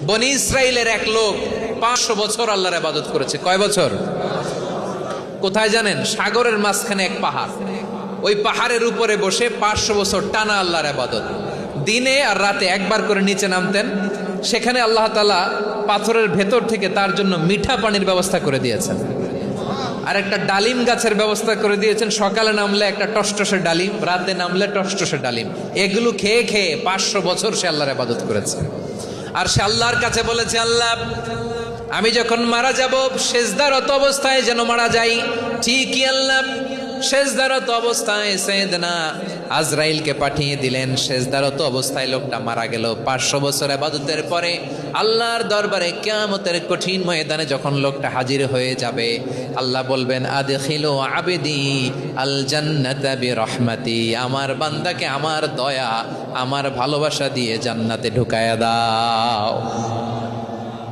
বনি ইসরাইলের এক লোক 500 বছর আল্লাহর ইবাদত করেছে। কয় বছর? কোথায় জানেন? সাগরের মাঝখানে এক পাহাড়, ওই পাহাড়ের উপরে বসে 500 বছর টানা আল্লাহর ইবাদত। দিনে আর রাতে একবার করে নিচে নামতেন। সেখানে আল্লাহ তাআলা পাথরের ভেতর থেকে তার জন্য মিঠা পানির ব্যবস্থা করে দিয়েছেন, আর একটা ডালিম গাছের ব্যবস্থা করে দিয়েছেন। সকালে নামলে একটা টসটসে ডালিম, রাতে নামলে টসটসে ডালিম। এগুলো খেয়ে খেয়ে 500 বছর সে আল্লাহর ইবাদত করেছে। আর সে আল্লাহর কাছে বলেছে, আল্লাহ আমি যখন মারা যাব সেজদারত অবস্থায় যেন মারা যাই। ঠিকই আল্লাহ সেজদারত অবস্থায় সাইয়েদনা আজরাইলকে পাঠিয়ে দিলেন। সেজদারত অবস্থায় লোকটা মারা গেল। 500 বছর ইবাদতের পরে আল্লাহর দরবারে কিয়ামতের কঠিন ময়দানে যখন লোকটা হাজির হয়ে যাবে, আল্লাহ বলবেন, আদখিলু আবদি আল জান্নাতা বিরহমাতি, আমার বান্দাকে আমার দয়া আমার ভালোবাসা দিয়ে জান্নাতে ঢুকায়া দাও।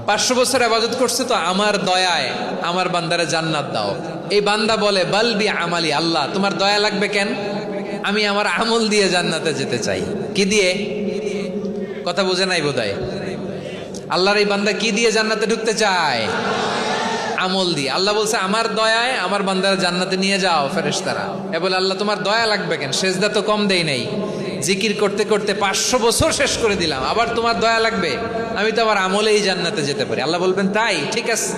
500 বছর ইবাদত করছে তো আমার দয়ায় আমার বান্দারে জান্নাত দাও। এই বান্দা বলে, বালবি আমালি, আল্লাহ তোমার দয়া লাগবে কেন? আমি আমার আমল দিয়ে জান্নাতে যেতে চাই। কি দিয়ে? কথা বুঝে নাই বোধহয়। আল্লাহর এই বান্দা কি দিয়ে জান্নাতে ঢুকতে চায়? আমল দিয়ে। আল্লাহ বলছে, আমার দয়ায় আমার বান্দারা জান্নাতে নিয়ে যাও ফেরেশতারা। এ বলে, আল্লাহ তোমার দয়া লাগবে কেন? সেজদা তো কম দেই নাই, জিকির করতে করতে 500 বছর শেষ করে দিলাম, আবার তোমার দয়া লাগবে? আমি তো আমার আমলেই জান্নাতে যেতে পারি। আল্লাহ বলবেন, তাই ঠিক আছে,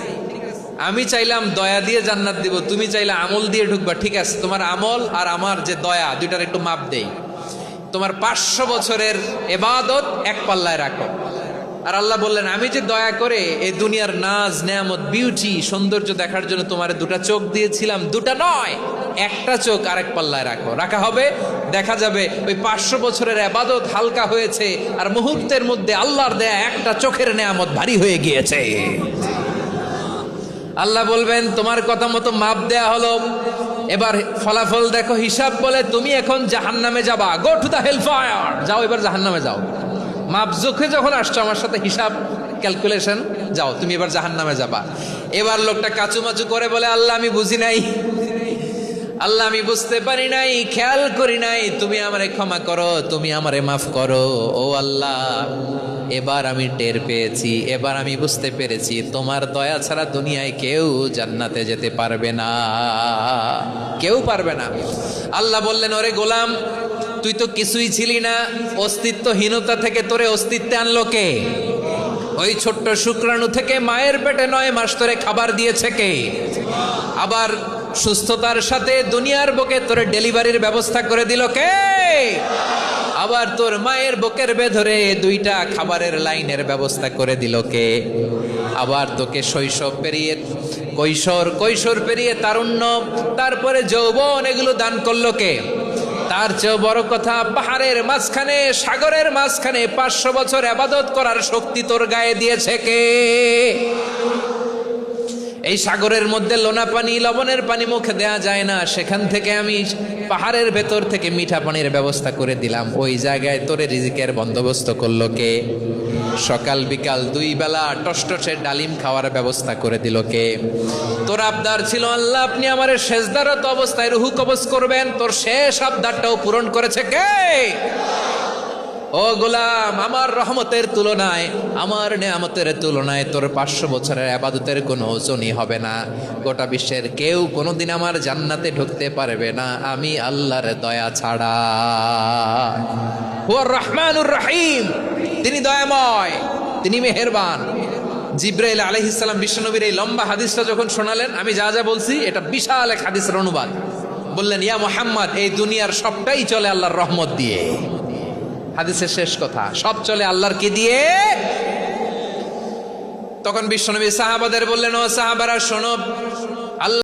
আমি চাইলাম দয়া দিয়ে জান্নাত দিব, তুমি চাইলে আমল দিয়ে ঢুকবা। ঠিক আছে, তোমার আমল আর আমার যে দয়া দুইটার একটু মাপ দেই। তোমার 500 বছরের ইবাদত এক পাল্লায় রাখো। আর আল্লাহ বললেন, আমি যে দয়া করে এই দুনিয়ার নাজ নেয়ামত বিউটি সৌন্দর্য দেখার জন্য তোমার দুটা চোখ দিয়েছিলাম, দুটা নয় একটা চোখ আরেক পাল্লায় রাখো। রাখা হবে, দেখা যাবে ওই 500 বছরের ইবাদত হালকা হয়েছে, আর মুহূর্তের মধ্যে আল্লাহর দেয়া একটা চোখের নেয়ামত ভারী হয়ে গিয়েছে। আল্লাহ বলবেন, তোমার কথা মতো মাপ দেয়া হলো, এবার ফলাফল দেখো, হিসাব বলে তুমি এখন জাহান্নামে যাবা। Go to the hell fire, যাও এবার জাহান্নামে যাও। মাপ জোখে যখন আসছো আমার সাথে হিসাব ক্যালকুলেশন, যাও তুমি এবার জাহান্নামে যাবা। এবার লোকটা কাচুমাচু করে বলে, আল্লাহ আমি বুঝি নাই, আল্লাহ আমি বুঝতে পারি নাই, খেয়াল করি নাই, তুমি আমারে ক্ষমা করো, তুমি আমারে মাফ করো। ও আল্লাহ, এবার আমি টের পেয়েছি, এবার আমি বুঝতে পেরেছি, তোমার দয়া ছাড়া দুনিয়ায় কেউ জান্নাতে যেতে পারবে না, কেউ পারবে না। আল্লাহ বললেন, ওরে গোলাম, তুই তো কিছুই ছিলি না, অস্তিত্বহীনতা থেকে তোরে অস্তিত্বে আনলো কে? ওই ছোট্ট শুক্রাণু থেকে মায়ের পেটে 9 মাস ধরে খাবার দিয়েছে কে? আবার সুস্থতার সাথে দুনিয়ার বুকে তোরে ডেলিভারির ব্যবস্থা করে দিল কে? আবার তোর মায়ের বুকের ভেতরে 2টা খাবারের লাইনের ব্যবস্থা করে দিল কে? আবার তোকে শৈশব পেরিয়ে কৈশোর পেরিয়ে তারুণ্য, তারপরে যৌবন, এগুলো দান করলো কে? তার চেয়েও বড় কথা, পাহাড়ের মাঝখানে সাগরের মাঝখানে 500 বছর ইবাদত করার শক্তি তোর গায়ে দিয়েছে কে? এই সাগরের মধ্যে লোনা পানি, লবণের পানি মুখে দেয়া যায় না, সেখান থেকে আমি পাহাড়ের ভেতর থেকে মিঠা পানির ব্যবস্থা করে দিলাম। ওই জায়গায় তোরে রিজিকের বন্দোবস্ত করলো কে? সকাল বিকাল 2 বেলা টসটসে ডালিম খাওয়ার ব্যবস্থা করে দিল কে? তোর আবদার ছিল, আল্লাহ আপনি আমার সেজদারত অবস্থায় রুহু কবজ করবেন, তোর শেষ আবদারটাও পূরণ করেছে কে? ও গোলাম, আমার রহমতের তুলনায়, আমার নেয়ামতের তুলনায় তোর 500 বছরের ইবাদতের কোনো ওজনই হবে না। গোটা বিশ্বের কেউ কোনোদিন আমার জান্নাতে ঢুকতে পারবে না আমি আল্লাহর দয়া ছাড়া। হুয়ার রহমানুর রহিম, তিনি দয়াময়, তিনি মেহেরবান। জিব্রাইল আলাইহিস সালাম বিশ্বনবীর এই লম্বা হাদিসটা যখন শোনালেন, আমি যা যা বলছি এটা বিশাল এক হাদিসের অনুবাদ। বললেন, ইয়া মুহাম্মদ, এই দুনিয়ার সবটাই চলে আল্লাহর রহমত দিয়ে। হাদিসের শেষ কথা, সব চলে আল্লাহর কি দিয়ে? তখন বিশ্বনবী সাহাবাদের বললেন, ও সাহাবারা শোনো,